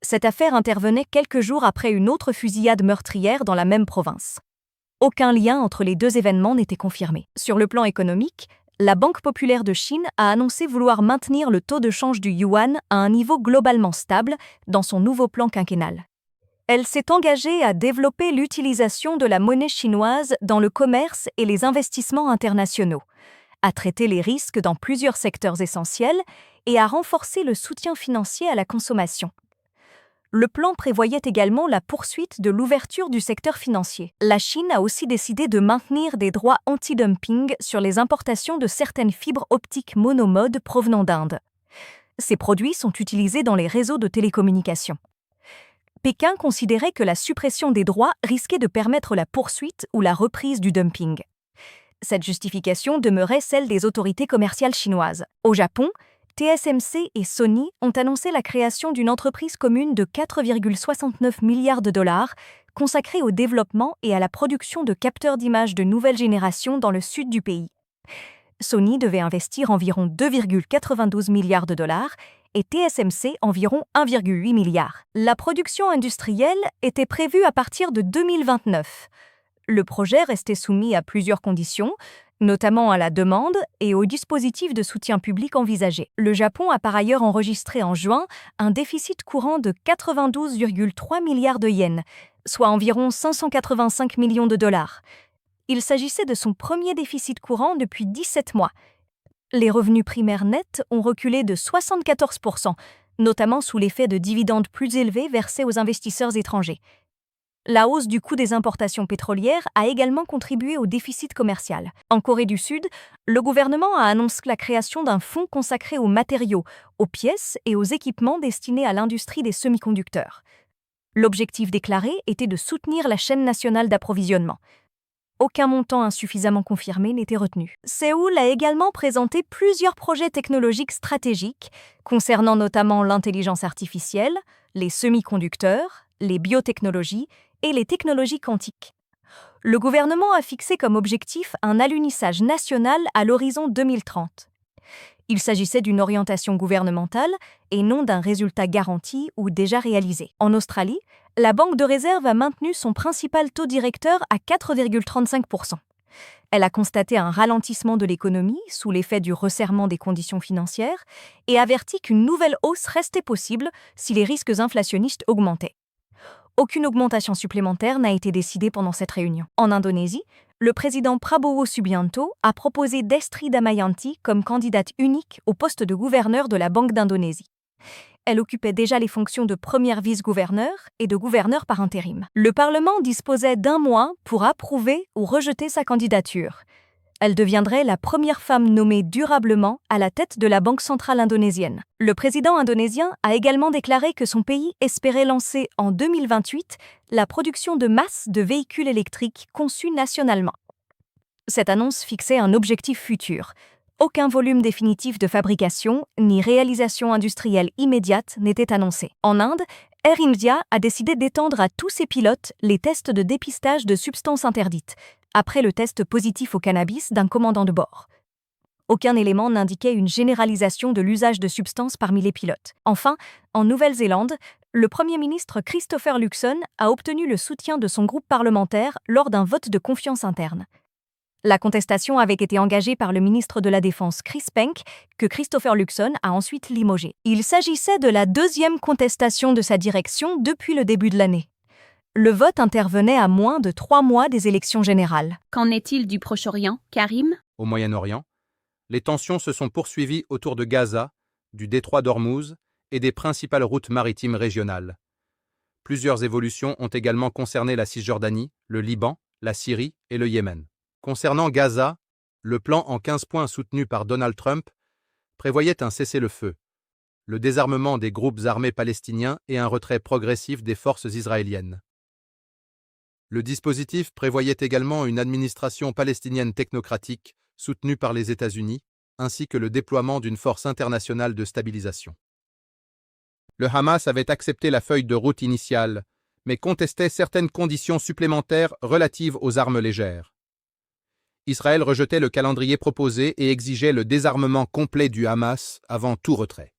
Cette affaire intervenait quelques jours après une autre fusillade meurtrière dans la même province. Aucun lien entre les deux événements n'était confirmé. Sur le plan économique, la Banque populaire de Chine a annoncé vouloir maintenir le taux de change du yuan à un niveau globalement stable dans son nouveau plan quinquennal. Elle s'est engagée à développer l'utilisation de la monnaie chinoise dans le commerce et les investissements internationaux, à traiter les risques dans plusieurs secteurs essentiels et à renforcer le soutien financier à la consommation. Le plan prévoyait également la poursuite de l'ouverture du secteur financier. La Chine a aussi décidé de maintenir des droits anti-dumping sur les importations de certaines fibres optiques monomodes provenant d'Inde. Ces produits sont utilisés dans les réseaux de télécommunications. Pékin considérait que la suppression des droits risquait de permettre la poursuite ou la reprise du dumping. Cette justification demeurait celle des autorités commerciales chinoises. Au Japon, TSMC et Sony ont annoncé la création d'une entreprise commune de 4,69 milliards de dollars consacrée au développement et à la production de capteurs d'images de nouvelle génération dans le sud du pays. Sony devait investir environ 2,92 milliards de dollars et TSMC environ 1,8 milliard. La production industrielle était prévue à partir de 2029. Le projet restait soumis à plusieurs conditions, notamment à la demande et aux dispositifs de soutien public envisagés. Le Japon a par ailleurs enregistré en juin un déficit courant de 92,3 milliards de yens, soit environ 585 millions de dollars. Il s'agissait de son premier déficit courant depuis 17 mois. Les revenus primaires nets ont reculé de 74%, notamment sous l'effet de dividendes plus élevés versés aux investisseurs étrangers. La hausse du coût des importations pétrolières a également contribué au déficit commercial. En Corée du Sud, le gouvernement a annoncé la création d'un fonds consacré aux matériaux, aux pièces et aux équipements destinés à l'industrie des semi-conducteurs. L'objectif déclaré était de soutenir la chaîne nationale d'approvisionnement. Aucun montant insuffisamment confirmé n'était retenu. Séoul a également présenté plusieurs projets technologiques stratégiques concernant notamment l'intelligence artificielle, les semi-conducteurs, les biotechnologies et les technologies quantiques. Le gouvernement a fixé comme objectif un alunissage national à l'horizon 2030. Il s'agissait d'une orientation gouvernementale et non d'un résultat garanti ou déjà réalisé. En Australie, la Banque de réserve a maintenu son principal taux directeur à 4,35%. Elle a constaté un ralentissement de l'économie sous l'effet du resserrement des conditions financières et averti qu'une nouvelle hausse restait possible si les risques inflationnistes augmentaient. Aucune augmentation supplémentaire n'a été décidée pendant cette réunion. En Indonésie, le président Prabowo Subianto a proposé Destri Damayanti comme candidate unique au poste de gouverneur de la Banque d'Indonésie. Elle occupait déjà les fonctions de première vice-gouverneur et de gouverneur par intérim. Le Parlement disposait d'1 mois pour approuver ou rejeter sa candidature. Elle deviendrait la première femme nommée durablement à la tête de la Banque centrale indonésienne. Le président indonésien a également déclaré que son pays espérait lancer en 2028 la production de masse de véhicules électriques conçus nationalement. Cette annonce fixait un objectif futur. Aucun volume définitif de fabrication ni réalisation industrielle immédiate n'était annoncé. En Inde, Air India a décidé d'étendre à tous ses pilotes les tests de dépistage de substances interdites, après le test positif au cannabis d'un commandant de bord. Aucun élément n'indiquait une généralisation de l'usage de substances parmi les pilotes. Enfin, en Nouvelle-Zélande, le Premier ministre Christopher Luxon a obtenu le soutien de son groupe parlementaire lors d'un vote de confiance interne. La contestation avait été engagée par le ministre de la Défense Chris Penk, que Christopher Luxon a ensuite limogé. Il s'agissait de la deuxième contestation de sa direction depuis le début de l'année. Le vote intervenait à moins de 3 mois des élections générales. Qu'en est-il du Proche-Orient, Karim? Au Moyen-Orient, les tensions se sont poursuivies autour de Gaza, du détroit d'Ormuz et des principales routes maritimes régionales. Plusieurs évolutions ont également concerné la Cisjordanie, le Liban, la Syrie et le Yémen. Concernant Gaza, le plan en 15 points soutenu par Donald Trump prévoyait un cessez-le-feu, le désarmement des groupes armés palestiniens et un retrait progressif des forces israéliennes. Le dispositif prévoyait également une administration palestinienne technocratique soutenue par les États-Unis, ainsi que le déploiement d'une force internationale de stabilisation. Le Hamas avait accepté la feuille de route initiale, mais contestait certaines conditions supplémentaires relatives aux armes légères. Israël rejetait le calendrier proposé et exigeait le désarmement complet du Hamas avant tout retrait.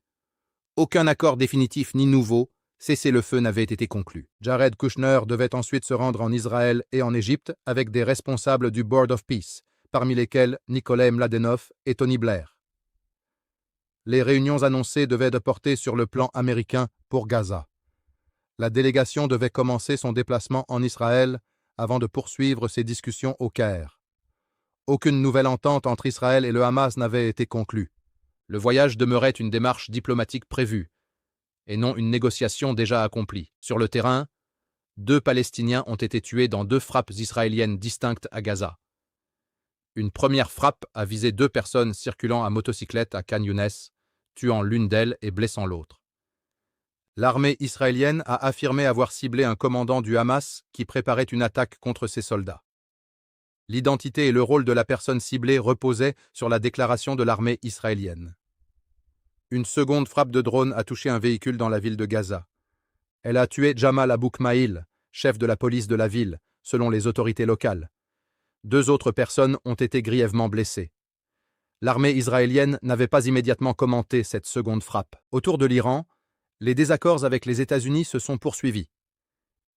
Aucun accord définitif ni nouveau, cessez-le-feu n'avait été conclu. Jared Kushner devait ensuite se rendre en Israël et en Égypte avec des responsables du Board of Peace, parmi lesquels Nikolai Mladenov et Tony Blair. Les réunions annoncées devaient porter sur le plan américain pour Gaza. La délégation devait commencer son déplacement en Israël avant de poursuivre ses discussions au Caire. Aucune nouvelle entente entre Israël et le Hamas n'avait été conclue. Le voyage demeurait une démarche diplomatique prévue, et non une négociation déjà accomplie. Sur le terrain, 2 Palestiniens ont été tués dans 2 frappes israéliennes distinctes à Gaza. Une première frappe a visé 2 personnes circulant à motocyclette à Khan Younes, tuant l'une d'elles et blessant l'autre. L'armée israélienne a affirmé avoir ciblé un commandant du Hamas qui préparait une attaque contre ses soldats. L'identité et le rôle de la personne ciblée reposaient sur la déclaration de l'armée israélienne. Une seconde frappe de drone a touché un véhicule dans la ville de Gaza. Elle a tué Jamal Aboukmaïl, chef de la police de la ville, selon les autorités locales. 2 autres personnes ont été grièvement blessées. L'armée israélienne n'avait pas immédiatement commenté cette seconde frappe. Autour de l'Iran, les désaccords avec les États-Unis se sont poursuivis.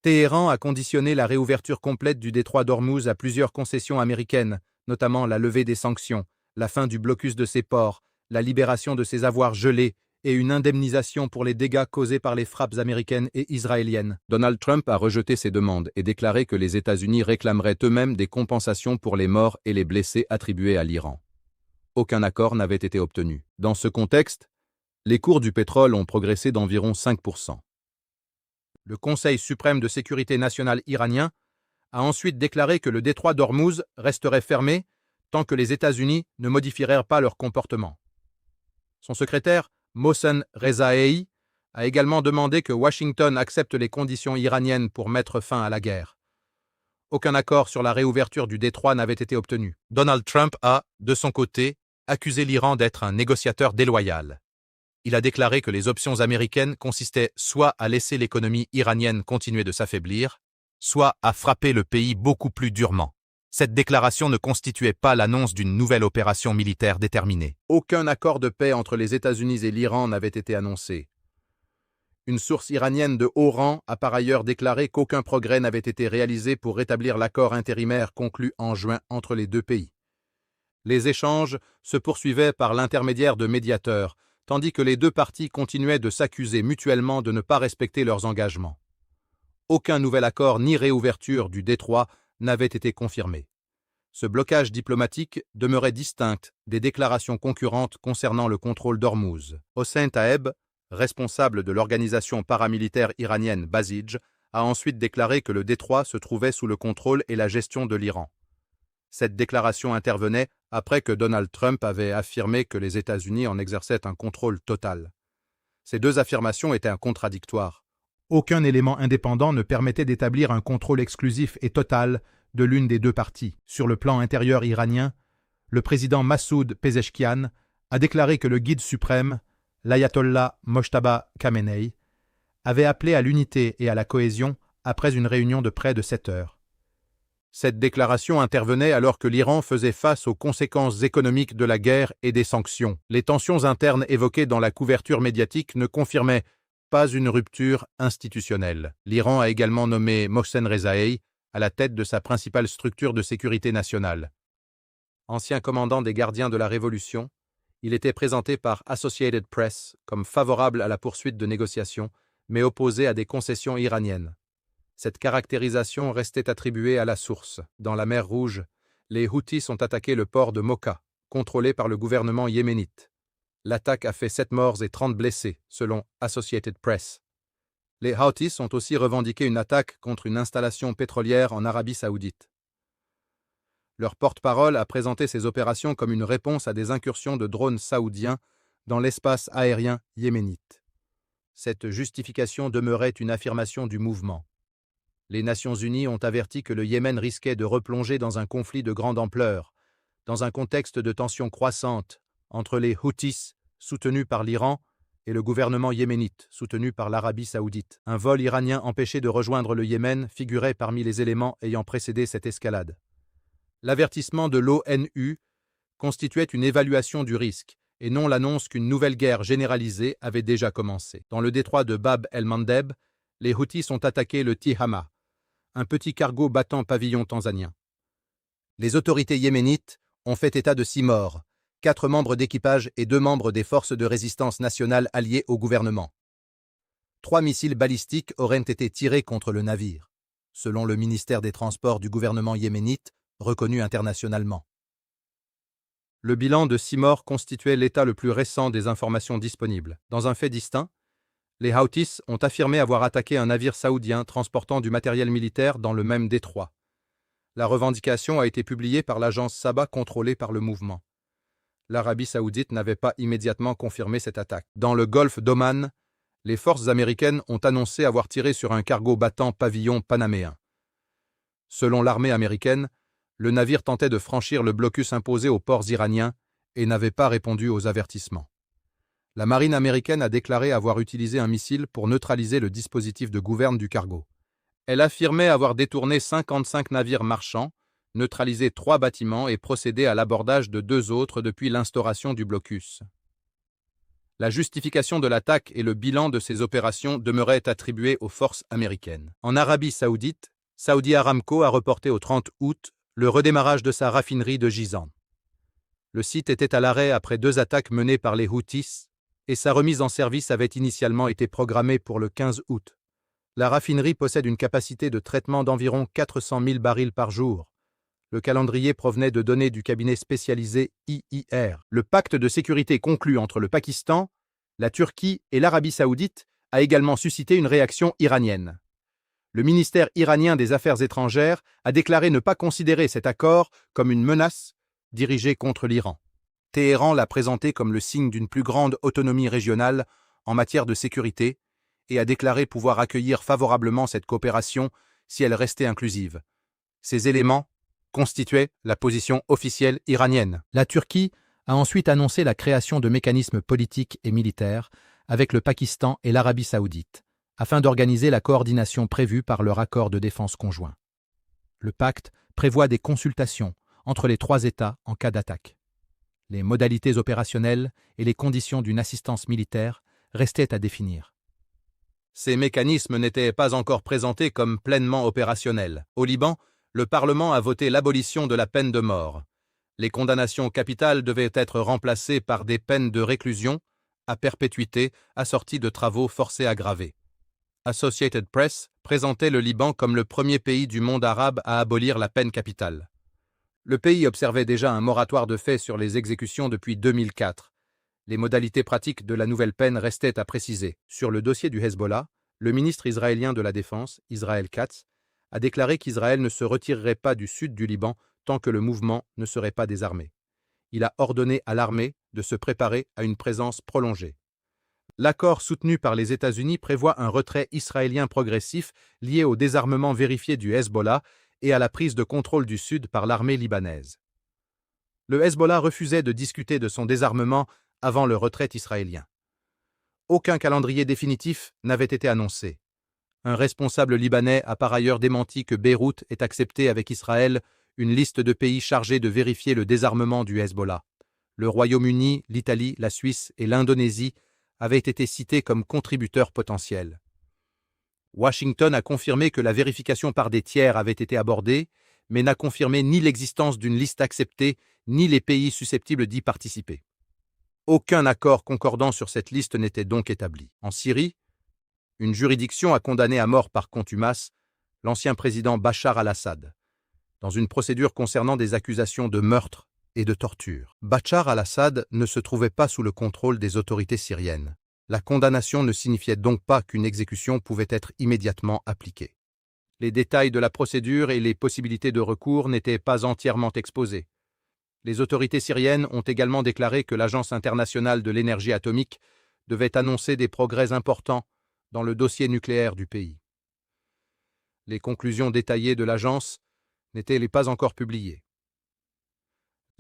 Téhéran a conditionné la réouverture complète du détroit d'Ormuz à plusieurs concessions américaines, notamment la levée des sanctions, la fin du blocus de ses ports, la libération de ses avoirs gelés et une indemnisation pour les dégâts causés par les frappes américaines et israéliennes. Donald Trump a rejeté ces demandes et déclaré que les États-Unis réclameraient eux-mêmes des compensations pour les morts et les blessés attribués à l'Iran. Aucun accord n'avait été obtenu. Dans ce contexte, les cours du pétrole ont progressé d'environ 5%. Le Conseil suprême de sécurité nationale iranien a ensuite déclaré que le détroit d'Ormuz resterait fermé tant que les États-Unis ne modifieraient pas leur comportement. Son secrétaire, Mohsen Rezaei, a également demandé que Washington accepte les conditions iraniennes pour mettre fin à la guerre. Aucun accord sur la réouverture du détroit n'avait été obtenu. Donald Trump a, de son côté, accusé l'Iran d'être un négociateur déloyal. Il a déclaré que les options américaines consistaient soit à laisser l'économie iranienne continuer de s'affaiblir, soit à frapper le pays beaucoup plus durement. Cette déclaration ne constituait pas l'annonce d'une nouvelle opération militaire déterminée. Aucun accord de paix entre les États-Unis et l'Iran n'avait été annoncé. Une source iranienne de haut rang a par ailleurs déclaré qu'aucun progrès n'avait été réalisé pour rétablir l'accord intérimaire conclu en juin entre les 2 pays. Les échanges se poursuivaient par l'intermédiaire de médiateurs, tandis que les 2 parties continuaient de s'accuser mutuellement de ne pas respecter leurs engagements. Aucun nouvel accord ni réouverture du détroit n'avait été confirmé. Ce blocage diplomatique demeurait distinct des déclarations concurrentes concernant le contrôle d'Ormuz. Hossein Taeb, responsable de l'organisation paramilitaire iranienne Basij, a ensuite déclaré que le détroit se trouvait sous le contrôle et la gestion de l'Iran. Cette déclaration intervenait après que Donald Trump avait affirmé que les États-Unis en exerçaient un contrôle total. Ces 2 affirmations étaient contradictoires. Aucun élément indépendant ne permettait d'établir un contrôle exclusif et total de l'une des 2 parties. Sur le plan intérieur iranien, le président Massoud Pezeshkian a déclaré que le guide suprême, l'ayatollah Mojtaba Khamenei, avait appelé à l'unité et à la cohésion après une réunion de près de 7 heures. Cette déclaration intervenait alors que l'Iran faisait face aux conséquences économiques de la guerre et des sanctions. Les tensions internes évoquées dans la couverture médiatique ne confirmaient pas une rupture institutionnelle. L'Iran a également nommé Mohsen Rezaei à la tête de sa principale structure de sécurité nationale. Ancien commandant des gardiens de la Révolution, il était présenté par Associated Press comme favorable à la poursuite de négociations, mais opposé à des concessions iraniennes. Cette caractérisation restait attribuée à la source. Dans la mer Rouge, les Houthis ont attaqué le port de Mocha, contrôlé par le gouvernement yéménite. L'attaque a fait 7 morts et 30 blessés, selon Associated Press. Les Houthis ont aussi revendiqué une attaque contre une installation pétrolière en Arabie saoudite. Leur porte-parole a présenté ces opérations comme une réponse à des incursions de drones saoudiens dans l'espace aérien yéménite. Cette justification demeurait une affirmation du mouvement. Les Nations Unies ont averti que le Yémen risquait de replonger dans un conflit de grande ampleur, dans un contexte de tensions croissantes entre les Houthis, soutenus par l'Iran, et le gouvernement yéménite, soutenu par l'Arabie saoudite. Un vol iranien empêché de rejoindre le Yémen figurait parmi les éléments ayant précédé cette escalade. L'avertissement de l'ONU constituait une évaluation du risque, et non l'annonce qu'une nouvelle guerre généralisée avait déjà commencé. Dans le détroit de Bab el-Mandeb, les Houthis ont attaqué le Tihama, un petit cargo battant pavillon tanzanien. Les autorités yéménites ont fait état de 6 morts, 4 membres d'équipage et 2 membres des forces de résistance nationale alliées au gouvernement. 3 missiles balistiques auraient été tirés contre le navire, selon le ministère des Transports du gouvernement yéménite, reconnu internationalement. Le bilan de 6 morts constituait l'état le plus récent des informations disponibles. Dans un fait distinct, les Houthis ont affirmé avoir attaqué un navire saoudien transportant du matériel militaire dans le même détroit. La revendication a été publiée par l'agence Saba contrôlée par le mouvement. L'Arabie saoudite n'avait pas immédiatement confirmé cette attaque. Dans le golfe d'Oman, les forces américaines ont annoncé avoir tiré sur un cargo battant pavillon panaméen. Selon l'armée américaine, le navire tentait de franchir le blocus imposé aux ports iraniens et n'avait pas répondu aux avertissements. La marine américaine a déclaré avoir utilisé un missile pour neutraliser le dispositif de gouverne du cargo. Elle affirmait avoir détourné 55 navires marchands, neutralisé 3 bâtiments et procédé à l'abordage de 2 autres depuis l'instauration du blocus. La justification de l'attaque et le bilan de ces opérations demeuraient attribués aux forces américaines. En Arabie saoudite, Saudi Aramco a reporté au 30 août le redémarrage de sa raffinerie de Jizan. Le site était à l'arrêt après 2 attaques menées par les Houthis et sa remise en service avait initialement été programmée pour le 15 août. La raffinerie possède une capacité de traitement d'environ 400 000 barils par jour. Le calendrier provenait de données du cabinet spécialisé IIR. Le pacte de sécurité conclu entre le Pakistan, la Turquie et l'Arabie saoudite a également suscité une réaction iranienne. Le ministère iranien des Affaires étrangères a déclaré ne pas considérer cet accord comme une menace dirigée contre l'Iran. Téhéran l'a présenté comme le signe d'une plus grande autonomie régionale en matière de sécurité et a déclaré pouvoir accueillir favorablement cette coopération si elle restait inclusive. Ces éléments constituait la position officielle iranienne. La Turquie a ensuite annoncé la création de mécanismes politiques et militaires avec le Pakistan et l'Arabie saoudite, afin d'organiser la coordination prévue par leur accord de défense conjoint. Le pacte prévoit des consultations entre les 3 États en cas d'attaque. Les modalités opérationnelles et les conditions d'une assistance militaire restaient à définir. Ces mécanismes n'étaient pas encore présentés comme pleinement opérationnels. Au Liban, le Parlement a voté l'abolition de la peine de mort. Les condamnations capitales devaient être remplacées par des peines de réclusion à perpétuité assorties de travaux forcés aggravés. Associated Press présentait le Liban comme le premier pays du monde arabe à abolir la peine capitale. Le pays observait déjà un moratoire de fait sur les exécutions depuis 2004. Les modalités pratiques de la nouvelle peine restaient à préciser. Sur le dossier du Hezbollah, le ministre israélien de la Défense, Israel Katz, a déclaré qu'Israël ne se retirerait pas du sud du Liban tant que le mouvement ne serait pas désarmé. Il a ordonné à l'armée de se préparer à une présence prolongée. L'accord soutenu par les États-Unis prévoit un retrait israélien progressif lié au désarmement vérifié du Hezbollah et à la prise de contrôle du sud par l'armée libanaise. Le Hezbollah refusait de discuter de son désarmement avant le retrait israélien. Aucun calendrier définitif n'avait été annoncé. Un responsable libanais a par ailleurs démenti que Beyrouth ait accepté avec Israël une liste de pays chargés de vérifier le désarmement du Hezbollah. Le Royaume-Uni, l'Italie, la Suisse et l'Indonésie avaient été cités comme contributeurs potentiels. Washington a confirmé que la vérification par des tiers avait été abordée, mais n'a confirmé ni l'existence d'une liste acceptée, ni les pays susceptibles d'y participer. Aucun accord concordant sur cette liste n'était donc établi. En Syrie, une juridiction a condamné à mort par contumace l'ancien président Bachar al-Assad, dans une procédure concernant des accusations de meurtre et de torture. Bachar al-Assad ne se trouvait pas sous le contrôle des autorités syriennes. La condamnation ne signifiait donc pas qu'une exécution pouvait être immédiatement appliquée. Les détails de la procédure et les possibilités de recours n'étaient pas entièrement exposés. Les autorités syriennes ont également déclaré que l'Agence internationale de l'énergie atomique devait annoncer des progrès importants dans le dossier nucléaire du pays. Les conclusions détaillées de l'agence n'étaient pas encore publiées.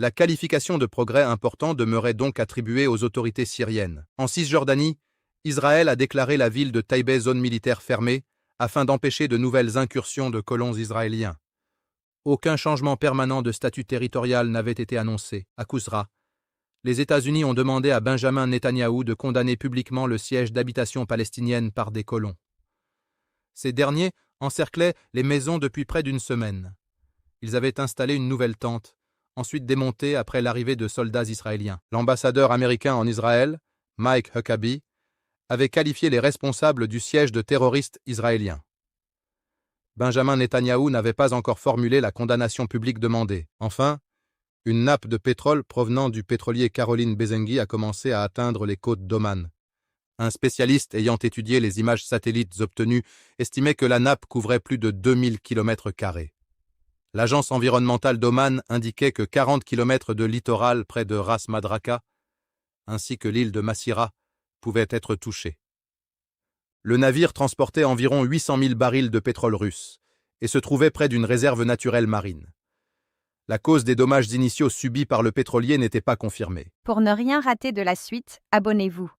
La qualification de progrès important demeurait donc attribuée aux autorités syriennes. En Cisjordanie, Israël a déclaré la ville de Taïbeh zone militaire fermée afin d'empêcher de nouvelles incursions de colons israéliens. Aucun changement permanent de statut territorial n'avait été annoncé. À Kousra, les États-Unis ont demandé à Benjamin Netanyahou de condamner publiquement le siège d'habitations palestiniennes par des colons. Ces derniers encerclaient les maisons depuis près d'une semaine. Ils avaient installé une nouvelle tente, ensuite démontée après l'arrivée de soldats israéliens. L'ambassadeur américain en Israël, Mike Huckabee, avait qualifié les responsables du siège de terroristes israéliens. Benjamin Netanyahou n'avait pas encore formulé la condamnation publique demandée. Enfin, une nappe de pétrole provenant du pétrolier Caroline Bezengui a commencé à atteindre les côtes d'Oman. Un spécialiste ayant étudié les images satellites obtenues estimait que la nappe couvrait plus de 2000 km². L'agence environnementale d'Oman indiquait que 40 km de littoral près de Ras Madraka, ainsi que l'île de Massira, pouvaient être touchés. Le navire transportait environ 800 000 barils de pétrole russe et se trouvait près d'une réserve naturelle marine. La cause des dommages initiaux subis par le pétrolier n'était pas confirmée. Pour ne rien rater de la suite, abonnez-vous.